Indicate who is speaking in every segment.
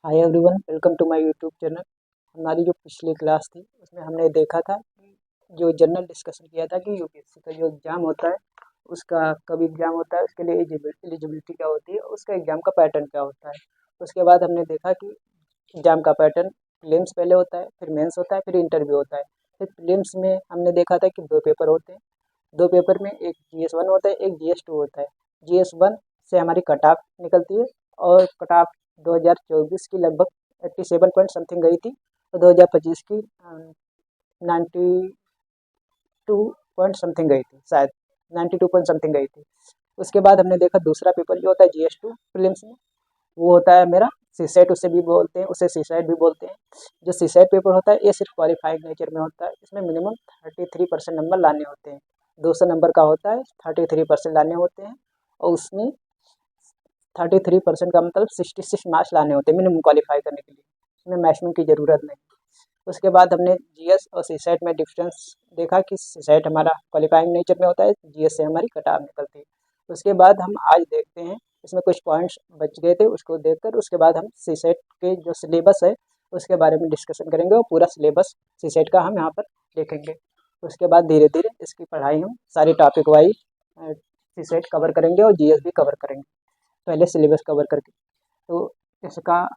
Speaker 1: Hi everyone, welcome to my YouTube channel. हमारी जो पिछली क्लास थी उसमें हमने देखा था कि जो जनरल डिस्कशन किया था कि यूपीएससी का जो एग्ज़ाम होता है उसका कब एग्ज़ाम होता है, उसके लिए एलिजिबिलिटी क्या होती है, उसका एग्ज़ाम का पैटर्न क्या होता है। उसके बाद हमने देखा कि एग्ज़ाम का पैटर्न प्रीलिम्स पहले होता है, फिर मेंस होता है, फिर इंटरव्यू होता है। फिर प्रीलिम्स में हमने देखा था कि 2 पेपर होते हैं। 2 पेपर में एक जीएस 1 होता है, एक जीएस 2 होता है। जीएस 1 से हमारी कट ऑफ निकलती है और कट ऑफ 2024 की लगभग 87 पॉइंट समथिंग गई थी और 2025 की 92 पॉइंट समथिंग गई थी, शायद 92 पॉइंट समथिंग गई थी। उसके बाद हमने देखा दूसरा पेपर जो होता है जीएस 2 प्रीलिम्स में, वो होता है मेरा सीसेट, उसे भी बोलते हैं, उसे सीसेट भी बोलते हैं। जो सीसेट पेपर होता है ये सिर्फ क्वालिफाइंग नेचर में होता है। इसमें मिनिमम 33% नंबर लाने होते हैं। 200 नंबर का होता है, 33% लाने होते हैं और उसमें 33% का मतलब 66 मार्क्स लाने होते हैं मिनिमम क्वालिफाई करने के लिए। इसमें मैक्सिमम की ज़रूरत नहीं। उसके बाद हमने जीएस और सीसेट में डिफरेंस देखा कि सीसेट हमारा क्वालिफाइंग नेचर में होता है, जीएस से हमारी कट ऑफ निकलती है। उसके बाद हम आज देखते हैं, इसमें कुछ पॉइंट्स बच गए थे उसको देखकर उसके बाद हम सीसेट के जो सिलेबस है उसके बारे में डिस्कशन करेंगे और पूरा सिलेबस सीसेट का हम यहाँ पर देखेंगे। उसके बाद धीरे धीरे इसकी पढ़ाई हम सारी टॉपिक वाइज सीसेट कवर करेंगे और जीएस भी कवर करेंगे, पहले सिलेबस कवर करके। तो इसका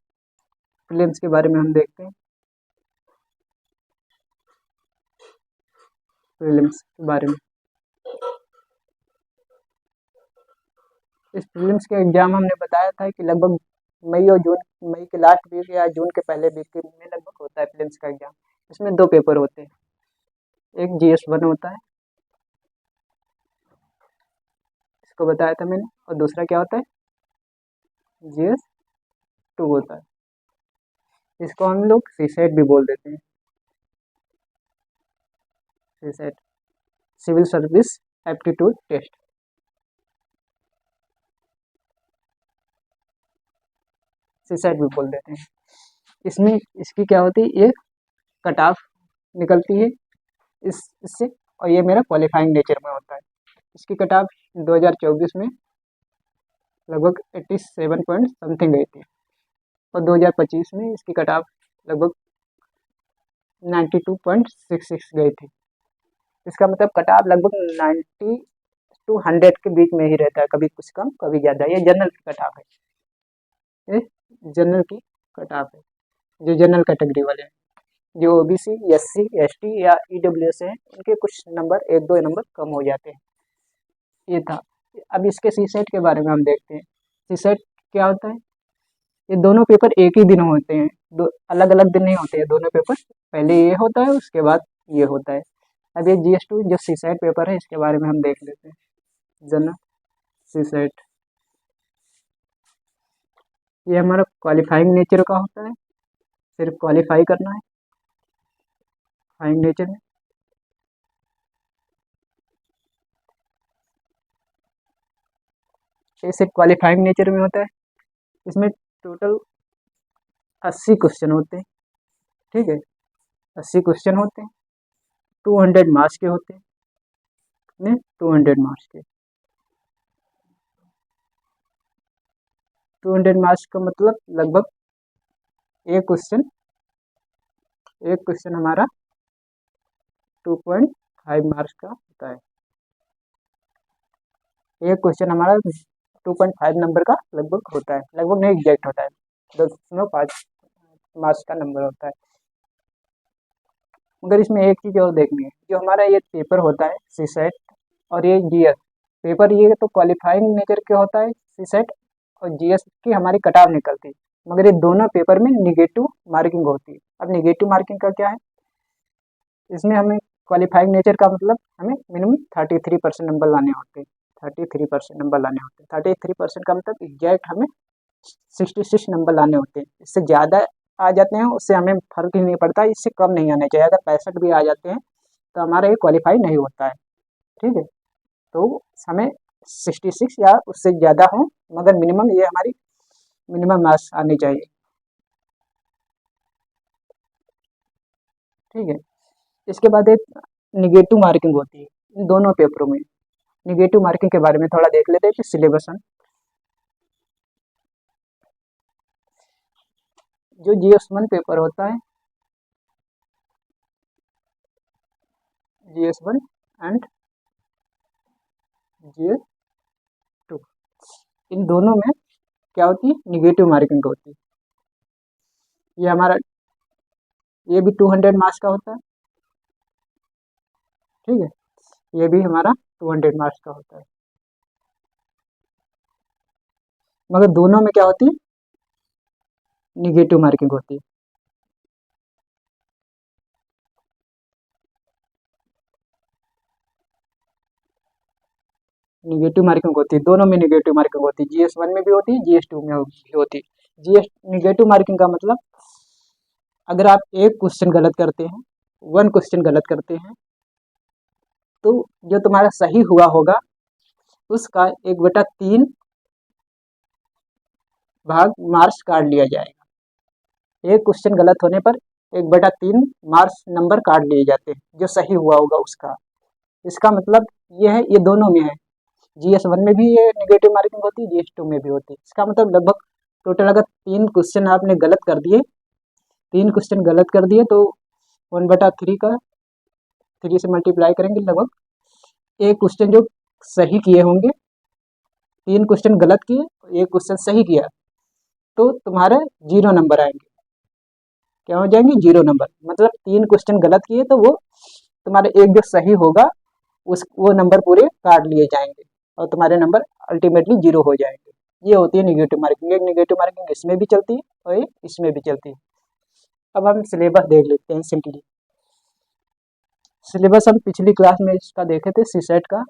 Speaker 1: प्रीलिम्स के बारे में हम देखते हैं। प्रीलिम्स के बारे में, इस प्रीलिम्स के एग्ज़ाम हमने बताया था कि लगभग मई के लास्ट वीक या जून के पहले वीक के में लगभग होता है प्रीलिम्स का एग्ज़ाम। इसमें 2 पेपर होते हैं, एक जीएस 1 होता है, इसको बताया था मैंने, और दूसरा क्या होता है जीएस 2 होता है। इसको हम लोग सीसेट भी बोल देते हैं, CSAT civil service aptitude test. CSAT भी बोल देते हैं। इसमें इसकी क्या होती है, ये कट ऑफ निकलती है इससे, और ये मेरा क्वालिफाइंग नेचर में होता है। इसकी कट ऑफ 2024 में लगभग 87 पॉइंट समथिंग गई थी और 2025 में इसकी कट ऑफ लगभग 92.66 गई थी। इसका मतलब कट ऑफ लगभग 90 टू 100 के बीच में ही रहता है, कभी कुछ कम कभी ज़्यादा। ये जनरल की कट ऑफ है, ये जनरल की कट ऑफ है। जो जनरल कैटेगरी वाले हैं, जो ओबीसी, एससी, एसटी या ईडब्ल्यूएस हैं, उनके कुछ नंबर 1-2 नंबर कम हो जाते हैं। ये था। अब इसके सीसेट के बारे में हम देखते हैं। सीसेट क्या होता है, ये दोनों पेपर एक ही दिन होते हैं, दो अलग अलग दिन नहीं होते हैं दोनों पेपर। पहले ये होता है, उसके बाद ये होता है। अब ये जीएस 2 जो सीसेट पेपर है इसके बारे में हम देख लेते हैं। जनरल सीसेट, ये हमारा क्वालिफाइंग नेचर का होता है, सिर्फ क्वालिफाई करना है क्वालिफाइंग नेचर में। ये सिर्फ क्वालिफाइंग नेचर में होता है। इसमें टोटल 80 क्वेश्चन होते हैं, ठीक है, 80 क्वेश्चन होते हैं, 200 मार्क्स के होते हैं, कितने 200 मार्क्स के। 200 मार्क्स का मतलब लगभग एक क्वेश्चन हमारा 2.5 मार्क्स का होता है। एक क्वेश्चन हमारा 2.5 नंबर का लगभग होता है, लगभग नहीं एग्जैक्ट होता है, 2.5 मार्क्स का नंबर होता है। मगर इसमें एक चीज़ और देखनी है, जो हमारा ये पेपर होता है सीसेट और ये जीएस पेपर, ये तो क्वालिफाइंग नेचर के होता है सीसेट, और जीएस की हमारी कट ऑफ निकलती है। मगर ये दोनों पेपर में निगेटिव मार्किंग होती है। अब निगेटिव मार्किंग का क्या है, इसमें हमें क्वालिफाइंग नेचर का मतलब हमें मिनिमम 33% नंबर लाने होते हैं। 33% नंबर लाने होते हैं। 33% का मतलब एग्जैक्ट हमें 66 नंबर लाने होते हैं। इससे ज़्यादा आ जाते हैं उससे हमें फर्क ही नहीं पड़ता, इससे कम नहीं आने चाहिए। अगर 65 भी आ जाते हैं तो हमारा ये क्वालिफाई नहीं होता है, ठीक है। तो हमें 66 या उससे ज़्यादा हो, मगर मिनिमम ये हमारी मिनिमम मार्क्स आनी चाहिए, ठीक है। इसके बाद एक निगेटिव मार्किंग होती है इन दोनों पेपरों में। निगेटिव मार्किंग के बारे में थोड़ा देख लेते हैं कि सिलेबस हम जो GS1 पेपर होता है, GS1 एंड GS2, इन दोनों में क्या होती है, निगेटिव मार्किंग होती है। ये हमारा, ये भी 200 मार्क्स का होता है, ठीक है, ये भी हमारा 200 मार्क्स का होता है, मगर दोनों में क्या होती है, निगेटिव मार्किंग होती है। निगेटिव मार्किंग होती है, दोनों में निगेटिव मार्किंग होती है, GS1 में भी होती है, GS2 में भी होती है। GS निगेटिव मार्किंग का मतलब, अगर आप एक क्वेश्चन गलत करते हैं, 1 क्वेश्चन गलत करते हैं, तो जो तुम्हारा सही हुआ होगा उसका 1/3 भाग मार्क्स काट लिया जाएगा। एक क्वेश्चन गलत होने पर 1/3 मार्क्स नंबर काट लिए जाते हैं, जो सही हुआ होगा उसका। इसका मतलब ये है, ये दोनों में है, GS1 में भी ये निगेटिव मार्किंग होती है, GS2 में भी होती है। इसका मतलब लगभग टोटल अगर 3 क्वेश्चन आपने गलत कर दिए, 3 क्वेश्चन गलत कर दिए, तो 1/3 का 3 से मल्टीप्लाई करेंगे, लगभग एक क्वेश्चन जो सही किए होंगे, 3 क्वेश्चन गलत किए, एक क्वेश्चन सही किया, तो तुम्हारे 0 नंबर आएंगे। क्या हो जाएंगे, 0 नंबर। मतलब 3 क्वेश्चन गलत किए तो वो तुम्हारे एक जो सही होगा उस वो नंबर पूरे काट लिए जाएंगे और तुम्हारे नंबर अल्टीमेटली 0 हो जाएंगे। ये होती है निगेटिव मार्किंग। एक निगेटिव मार्किंग इसमें भी चलती है और एक इसमें भी चलती है। अब हम सिलेबस देख लेते हैं सिंपली। सिलेबस हम पिछली क्लास में इसका देखे थे, सीसेट का,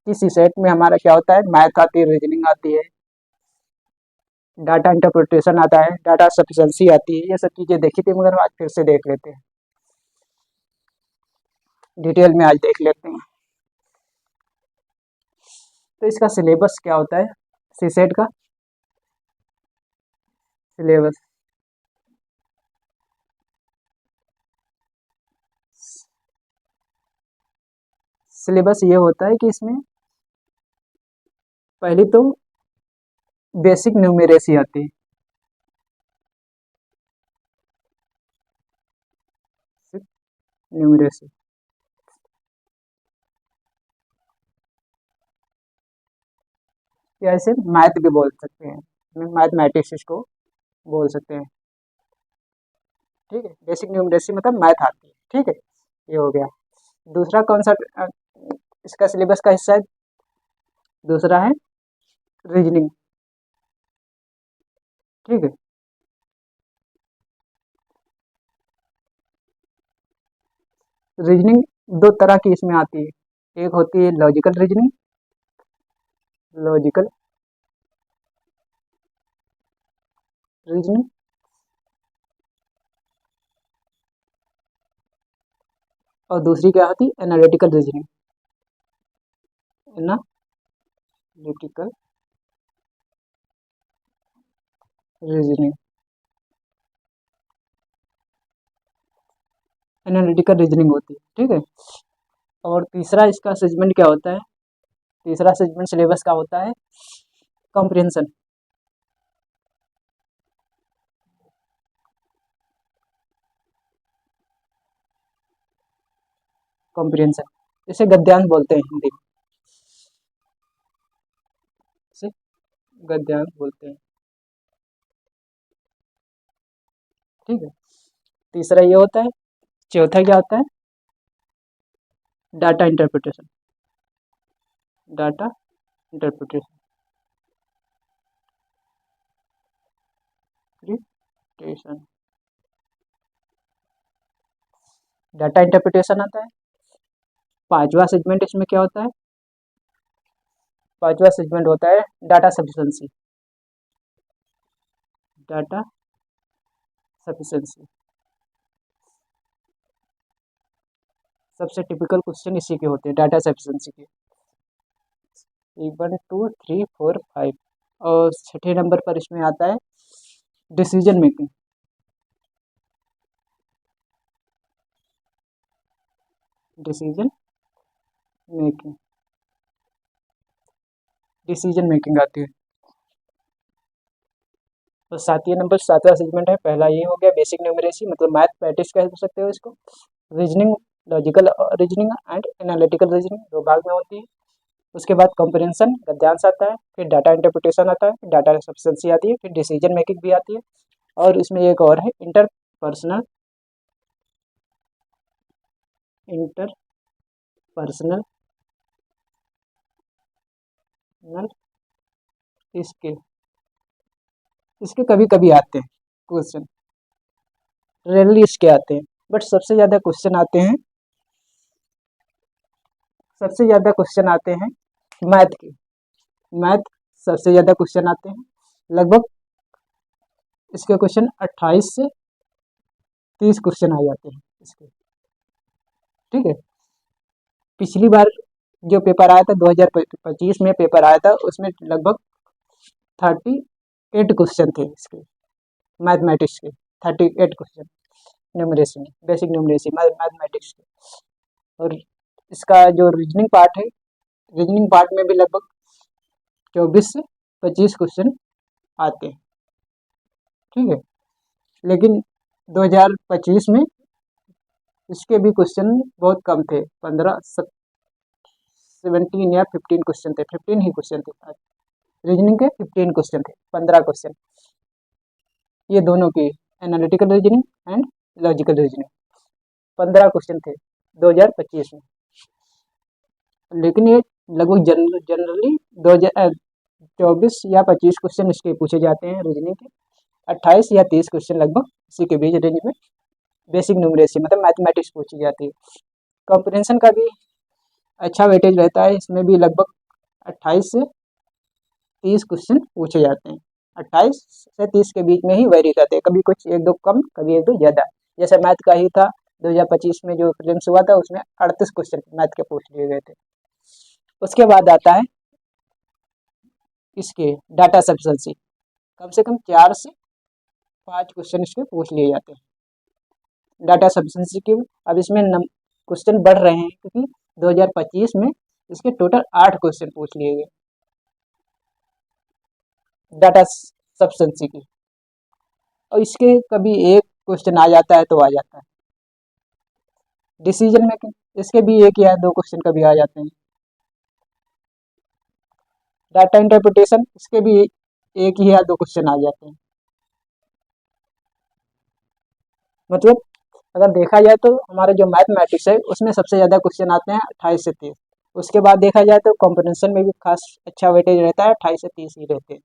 Speaker 1: कि सीसेट में हमारा क्या होता है, मैथ आती है, रीजनिंग आती है, डाटा इंटरप्रिटेशन आता है, डाटा सफिशिएंसी आती है, ये सब चीज़ें देखी थी, मगर आज फिर से देख लेते हैं, डिटेल में आज देख लेते हैं। तो इसका सिलेबस क्या होता है, सीसेट का सिलेबस, सिलेबस ये होता है कि इसमें पहली तो बेसिक न्यूमेरेसी आती है, न्यूमेरेसी, या इसे मैथ भी बोल सकते हैं, मैथमेटिक्स इसको बोल सकते हैं, ठीक है। बेसिक न्यूमेरेसी मतलब मैथ आती है, ठीक है, ये हो गया। दूसरा कौन सा इसका सिलेबस का हिस्सा है, दूसरा है रीजनिंग, ठीक है। रीजनिंग दो तरह की इसमें आती है, एक होती है लॉजिकल रीजनिंग, लॉजिकल रीजनिंग, और दूसरी क्या होती है, analytical reasoning, analytical reasoning, analytical reasoning होती है, ठीक है। और तीसरा इसका सेगमेंट क्या होता है, तीसरा सेगमेंट सिलेबस का होता है कॉम्प्रिहेंशन, कॉम्प्रिहेंशन, इसे गद्यांश बोलते हैं हिंदी में, इसे गद्यांश बोलते हैं, ठीक है। तीसरा ये होता है, चौथा क्या होता है, data interpretation, data interpretation, data interpretation आता है। पांचवा सेगमेंट इसमें क्या होता है, पांचवा सेगमेंट होता है डाटा सफिशिएंसी, डाटा सफिशिएंसी, सबसे टिपिकल क्वेश्चन इसी के होते हैं, डाटा सफिशिएंसी के, 1 2 3 4 5। और छठे नंबर पर इसमें आता है decision making, decision making, decision making आती है। तो सातवें नंबर 7वां सेगमेंट है, पहला ये हो गया बेसिक न्यूमरेसी, मतलब मैथमेटिक्स कह सकते हो इसको। Reasoning, logical reasoning and analytical reasoning 2 भाग में होती है। उसके बाद कॉम्प्रिहेंशन गद्यांश आता है, फिर डाटा इंटरप्रिटेशन आता है, फिर डाटा सफिशिएंसी आती है, फिर डिसीजन मेकिंग भी आती है, और इसमें एक और है इंटरपर्सनल स्किल। इसके कभी कभी आते हैं क्वेश्चन, रेयरली इसके आते हैं, बट सबसे ज़्यादा क्वेश्चन आते हैं मैथ के। मैथ सबसे ज़्यादा क्वेश्चन आते हैं, लगभग इसके क्वेश्चन 28 से 30 क्वेश्चन आ जाते हैं इसके। ठीक है, पिछली बार जो पेपर आया था 2025 में पेपर आया था, उसमें लगभग 38 क्वेश्चन थे इसके मैथमेटिक्स के। 38 क्वेश्चन न्यूमरेसी में, बेसिक न्यूमरेसी मैथमेटिक्स के। और इसका जो रीजनिंग पार्ट है, रीजनिंग पार्ट में भी लगभग 24 से 25 क्वेश्चन आते हैं। ठीक है, लेकिन 2025 में इसके भी क्वेश्चन बहुत कम थे, 17 या 15 क्वेश्चन थे, 15 ही क्वेश्चन थे। रीजनिंग के 15 क्वेश्चन थे, 15 क्वेश्चन ये दोनों की, analytical reasoning and logical reasoning, 15 question थे 2025 में। लेकिन ये लगभग जनरली 2024 या 25 क्वेश्चन इसके पूछे जाते हैं रीजनिंग के, 28 या 30 क्वेश्चन लगभग इसी के बीच रेंज में बेसिक न्यूमरेसी मतलब मैथमेटिक्स पूछी जाती है। कॉम्प्रिहेंशन का भी अच्छा वेटेज रहता है, इसमें भी लगभग 28 से 30 क्वेश्चन पूछे जाते हैं। 28 से 30 के बीच में ही वेरी करते हैं, कभी कुछ एक दो कम, कभी एक दो ज़्यादा। जैसे मैथ का ही था 2025 में जो प्रीलिम्स हुआ था, उसमें 38 क्वेश्चन मैथ के पूछ लिए गए थे। उसके बाद आता है इसके डाटा सफिशिएंसी, कम से कम 4 से 5 क्वेश्चन इसके पूछ लिए जाते हैं डाटा सफिशिएंसी के। अब इसमें क्वेश्चन बढ़ रहे हैं क्योंकि 2025 में इसके टोटल 8 क्वेश्चन पूछ लिए गए डाटा सफिशिएंसी की, और इसके कभी एक क्वेश्चन आ जाता है तो आ जाता है। डिसीजन मेकिंग, इसके भी एक या दो क्वेश्चन कभी आ जाते हैं। डाटा इंटरप्रिटेशन, इसके भी एक ही या दो क्वेश्चन आ जाते हैं। मतलब अगर देखा जाए तो हमारे जो मैथमेटिक्स है उसमें सबसे ज़्यादा क्वेश्चन आते हैं 28 से 30। उसके बाद देखा जाए तो कॉम्प्रिहेंशन में भी खास अच्छा वेटेज रहता है, 28 से 30 ही रहते हैं।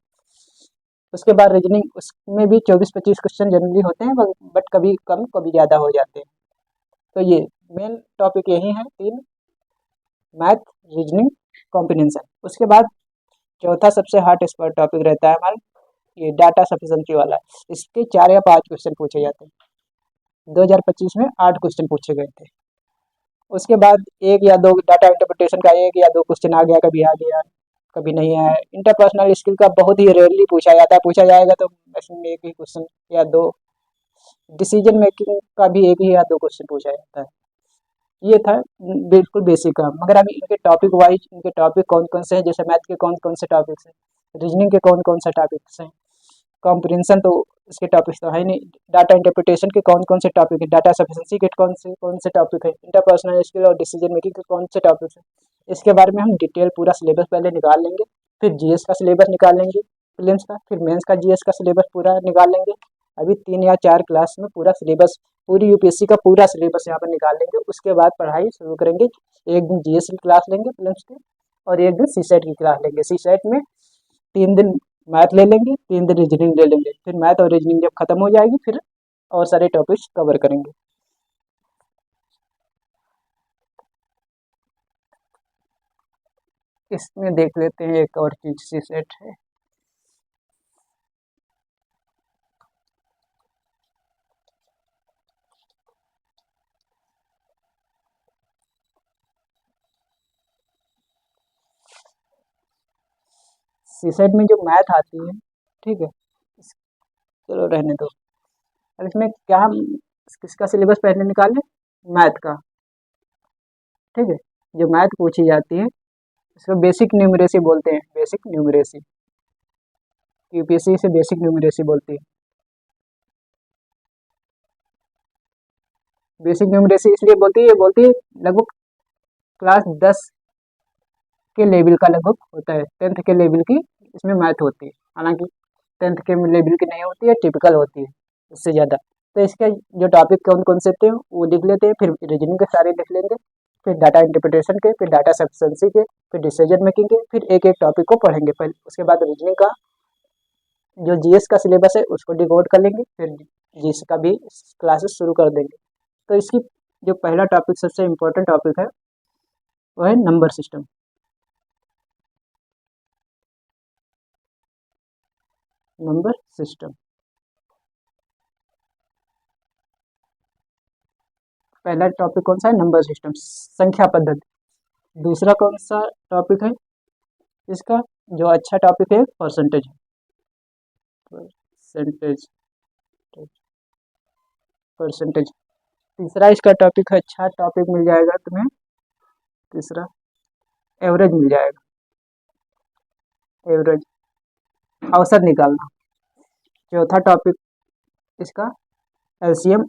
Speaker 1: उसके बाद रीजनिंग, उसमें भी 24-25 क्वेश्चन जनरली होते हैं, बट कभी कम कभी ज़्यादा हो जाते हैं। तो ये मेन टॉपिक यही है, 3, मैथ, रीजनिंग, कॉम्प्रिहेंशन। उसके बाद चौथा सबसे हार्ड टॉपिक रहता है हमारा ये डाटा सफिशिएंसी वाला। इसके 4 या 5 क्वेश्चन पूछे जाते हैं। 2025 में 8 क्वेश्चन पूछे गए थे। उसके बाद एक या दो डाटा इंटरप्रिटेशन का एक या दो क्वेश्चन आ गया, कभी आ गया कभी नहीं आया। इंटरपर्सनल स्किल का बहुत ही रेयरली पूछा जाता है, पूछा जाएगा तो इसमें एक ही क्वेश्चन या दो। डिसीजन मेकिंग का भी एक ही या दो क्वेश्चन पूछा जाता है। ये था बिल्कुल बेसिक का। मगर अभी इनके टॉपिक वाइज, इनके टॉपिक कौन कौन से हैं, जैसे मैथ के कौन कौन से टॉपिक्स हैं, रीजनिंग के कौन कौन से टॉपिक्स हैं, कॉम्प्रिहेंशन तो इसके टॉपिक्स तो है नहीं, डाटा इंटरप्रिटेशन के कौन कौन से टॉपिक है, डाटा सफिशिएंसी के कौन से टॉपिक है, इंटरपर्सनल स्किल और डिसीजन मेकिंग के कौन से टॉपिक्स हैं, इसके बारे में हम डिटेल पूरा सिलेबस पहले निकाल लेंगे। फिर जीएस का सिलेबस निकाल लेंगे प्रीलिम्स का, फिर मेंस का जीएस का सिलेबस पूरा निकाल लेंगे। अभी 3 या 4 क्लास में पूरा सिलेबस, पूरी यूपीएससी का पूरा सिलेबस यहाँ पर निकाल लेंगे। उसके बाद पढ़ाई शुरू करेंगे। एक दिन जीएस की क्लास लेंगे प्रीलिम्स की, और एक दिन सीसेट की क्लास लेंगे। सीसेट में 3 दिन मैथ ले लेंगे, 3 दिन रीजनिंग ले लेंगे। फिर मैथ और रीजनिंग जब खत्म हो जाएगी फिर और सारे टॉपिक्स कवर करेंगे। इसमें देख लेते हैं एक और चीज, सीसेट है। सीसेट में जो मैथ आती है, ठीक है, चलो रहने दो। अब इसमें क्या हम किसका सिलेबस पहले निकालें, मैथ का। ठीक है, जो मैथ पूछी जाती है इसको बेसिक न्यूमरेसी बोलते हैं, बेसिक न्यूमरेसी यूपीएससी इसे बेसिक न्यूमरेसी बोलती है। बेसिक न्यूमरेसी इसलिए बोलती है लगभग क्लास 10 के लेवल का लगभग होता है, 10th के लेवल की इसमें मैथ होती है। हालांकि 10th के लेवल की नहीं होती है, टिपिकल होती है उससे ज़्यादा। तो इसके जो टॉपिक कौन कौन से थे वो लिख लेते हैं, फिर रीजनिंग के सारे लिख लेंगे, फिर डाटा इंटरप्रिटेशन के, फिर डाटा सफिशिएंसी के, फिर डिसीजन मेकिंग के, फिर एक एक टॉपिक को पढ़ेंगे पहले। उसके बाद रीजनिंग का जो जीएस का सिलेबस है उसको डिकोड कर लेंगे, फिर जीएस का भी क्लासेस शुरू कर देंगे। तो इसकी जो पहला टॉपिक सबसे इम्पोर्टेंट टॉपिक है वो है नंबर सिस्टम। नंबर सिस्टम पहला टॉपिक कौन सा है? नंबर सिस्टम, संख्या पद्धति। दूसरा कौन सा टॉपिक है इसका? जो अच्छा टॉपिक है परसेंटेज। परसेंटेज परसेंटेज तीसरा इसका टॉपिक है, अच्छा टॉपिक मिल जाएगा तुम्हें तीसरा, एवरेज मिल जाएगा। एवरेज, औसत निकालना। चौथा टॉपिक इसका एलसीएम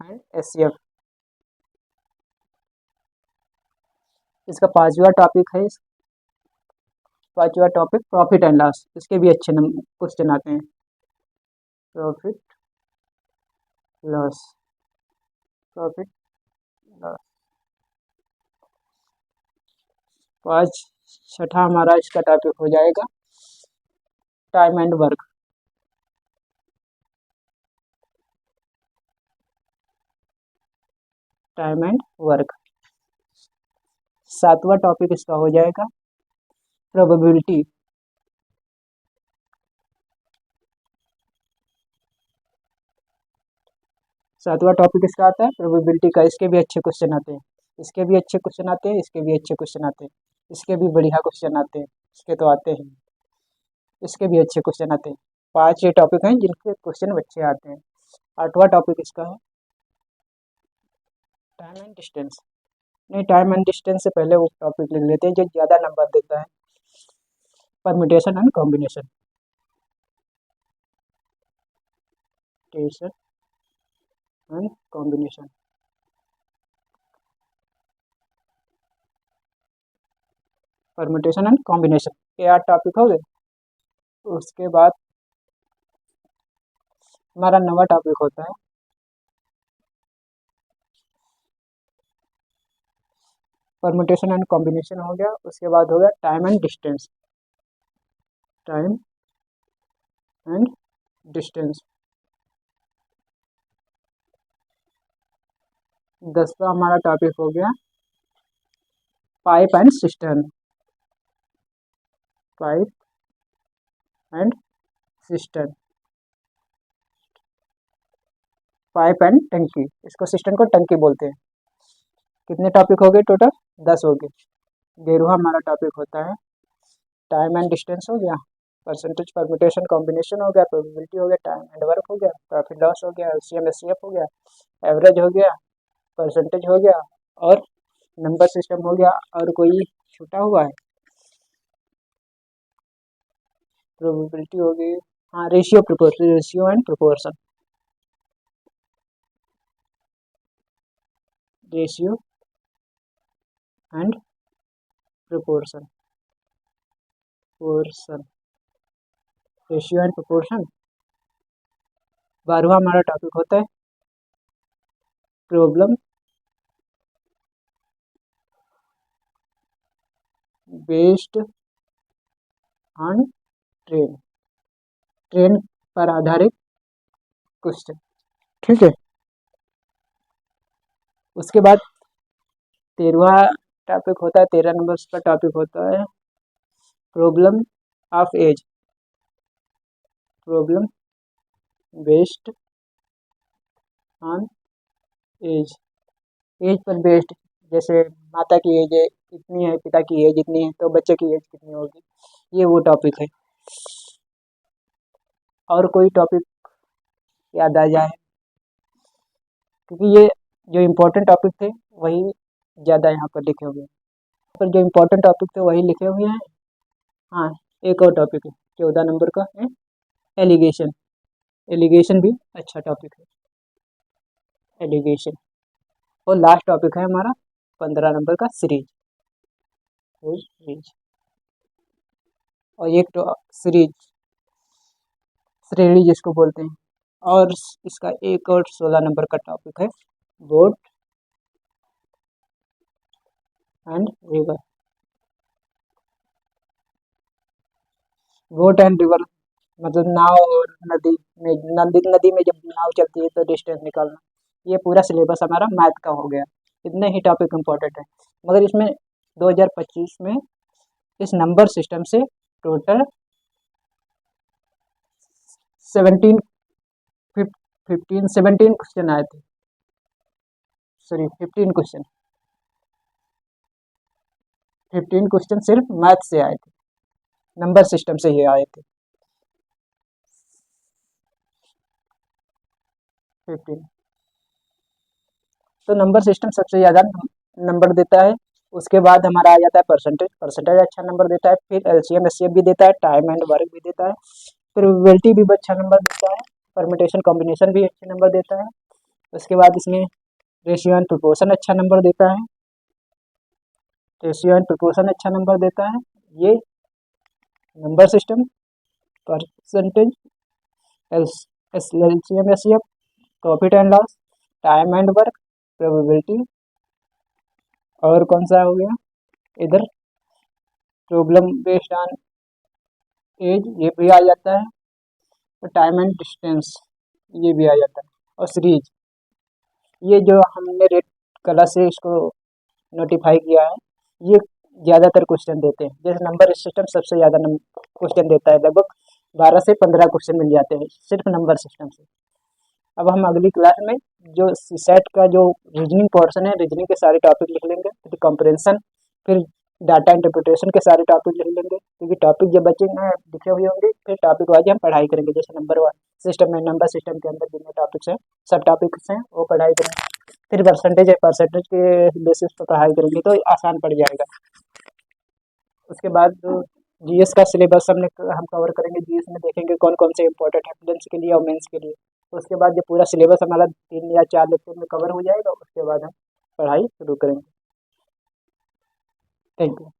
Speaker 1: एंड एचसीएफ। इसका पांचवा टॉपिक है, पांचवा टॉपिक प्रॉफिट एंड लॉस। इसके भी अच्छे क्वेश्चन आते हैं। Profit loss, profit loss. पाँच छठा हमारा इसका टॉपिक हो जाएगा time and work. Time and work. सातवां टॉपिक इसका हो जाएगा प्रोबेबिलिटी। सातवां टॉपिक इसका आता है प्रोबेबिलिटी का। इसके भी अच्छे क्वेश्चन आते हैं, इसके भी अच्छे क्वेश्चन आते हैं, इसके भी अच्छे क्वेश्चन आते हैं, इसके भी बढ़िया क्वेश्चन आते हैं, इसके तो आते हैं, इसके भी अच्छे क्वेश्चन आते हैं। पांच ये टॉपिक हैं जिनके क्वेश्चन अच्छे आते हैं। आठवां टॉपिक इसका है टाइम एंड डिस्टेंस। नहीं, टाइम एंड डिस्टेंस से पहले वो टॉपिक लिख लेते हैं जो ज़्यादा नंबर देता है, permutation and combination. And combination, permutation and combination, ये 8 टॉपिक हो गए। उसके बाद हमारा नवा टॉपिक होता है परम्यूटेशन एंड कॉम्बिनेशन हो गया। उसके बाद हो गया time and distance. Time and distance. 10वां हमारा टॉपिक हो गया pipe and cistern. Pipe and cistern, pipe and टंकी। इसको सिस्टर्न को टंकी बोलते हैं। कितने टॉपिक हो गए टोटल? 10 हो गए। 13वां हमारा टॉपिक होता है टाइम एंड डिस्टेंस हो गया, परसेंटेज परम्यूटेशन कॉम्बिनेशन हो गया, प्रोबेबिलिटी हो गया, टाइम एंड वर्क हो गया, प्रॉफिट लॉस हो गया, एलसीएम एचसीएफ हो गया, एवरेज हो गया, परसेंटेज हो गया और नंबर सिस्टम हो गया। और कोई छूटा हुआ है? प्रोबेबिलिटी हो गई, हाँ, ratio proportion, ratio and proportion. Ratio and proportion, portion, ratio and proportion. 12वां हमारा टॉपिक होता है problem based on train. Train पर आधारित क्वेश्चन, ठीक है। उसके बाद 13वां टॉपिक होता है, 13 नंबर का टॉपिक होता है problem of age. Problem based on age, age पर बेस्ड। जैसे माता की एज इतनी है, पिता की एज इतनी है, तो बच्चे की एज कितनी होगी, ये वो टॉपिक है। और कोई टॉपिक याद आ जाए, क्योंकि ये जो इम्पोर्टेंट टॉपिक थे वही ज़्यादा यहाँ पर लिखे हुए हैं। पर जो इम्पोर्टेंट टॉपिक थे वही लिखे हुए हैं। हाँ, एक और टॉपिक है 14 नंबर का है एलिगेशन। एलिगेशन भी अच्छा टॉपिक है, एलिगेशन। और लास्ट टॉपिक है हमारा 15 नंबर का सीरीज। सीरीज और एक तो सीरीज श्रेणी जिसको बोलते हैं। और इसका एक और 16 नंबर का टॉपिक है boat and river. Boat and river मतलब नाव और नदी में, नदी में जब नाव चलती है तो डिस्टेंस निकालना। ये पूरा सिलेबस हमारा मैथ का हो गया। इतने ही टॉपिक इम्पोर्टेंट है, मगर इसमें 2025 में इस नंबर सिस्टम से टोटल 17 17 क्वेश्चन आए थे। सॉरी 15 क्वेश्चन सिर्फ मैथ से आए थे, नंबर सिस्टम से ही आए थे 15। तो नंबर सिस्टम सबसे ज़्यादा नंबर देता है। उसके बाद हमारा आ जाता है परसेंटेज। परसेंटेज अच्छा नंबर देता है। फिर एलसीएम एचसीएफ भी देता है, टाइम एंड वर्क भी देता है, प्रोबेबिलिटी भी अच्छा नंबर देता है, परम्यूटेशन कॉम्बिनेशन भी अच्छे नंबर देता है। उसके बाद इसमें रेशियो एंड प्रोपोर्शन अच्छा नंबर देता है, रेशियो एंड प्रोपोर्शन अच्छा नंबर देता है। ये number system, percentage, LCM HCF, profit and loss, time and work, probability, और कौन सा हो गया इधर प्रॉब्लम बेस्ड ऑन एज, ये भी आ जाता है। और टाइम एंड डिस्टेंस ये भी आ जाता है। और सीरीज, ये जो हमने रेड कलर से इसको नोटिफाई किया है, ये ज़्यादातर क्वेश्चन देते हैं। जैसे नंबर सिस्टम सबसे ज़्यादा क्वेश्चन देता है, लगभग 12 से 15 क्वेश्चन मिल जाते हैं सिर्फ नंबर सिस्टम से। अब हम अगली क्लास में जो सेट का जो रीजनिंग पोर्शन है, रीजनिंग के सारे टॉपिक लिख लेंगे, फिर कंप्रेंशन, फिर डाटा इंटरप्रिटेशन के सारे टॉपिक लिख लेंगे। क्योंकि टॉपिक जब बच्चे में लिखे हुए होंगे फिर टॉपिक वाइज हम पढ़ाई करेंगे। जैसे नंबर वन सिस्टम में, नंबर सिस्टम के अंदर जितने टॉपिक्स हैं, सब टॉपिक्स हैं वो पढ़ाई करेंगे। फिर परसेंटेज है, परसेंटेज के बेसिस पर पढ़ाई करेंगे तो आसान पड़ जाएगा। उसके बाद जीएस का सिलेबस हम कवर करेंगे। जीएस में देखेंगे कौन कौन से इंपॉर्टेंट है प्रीलिम्स के लिए और मेंस के लिए। उसके बाद जब पूरा सिलेबस हमारा 3 या 4 लेक्चर में कवर हो जाएगा, उसके बाद हम पढ़ाई शुरू करेंगे। Thank you.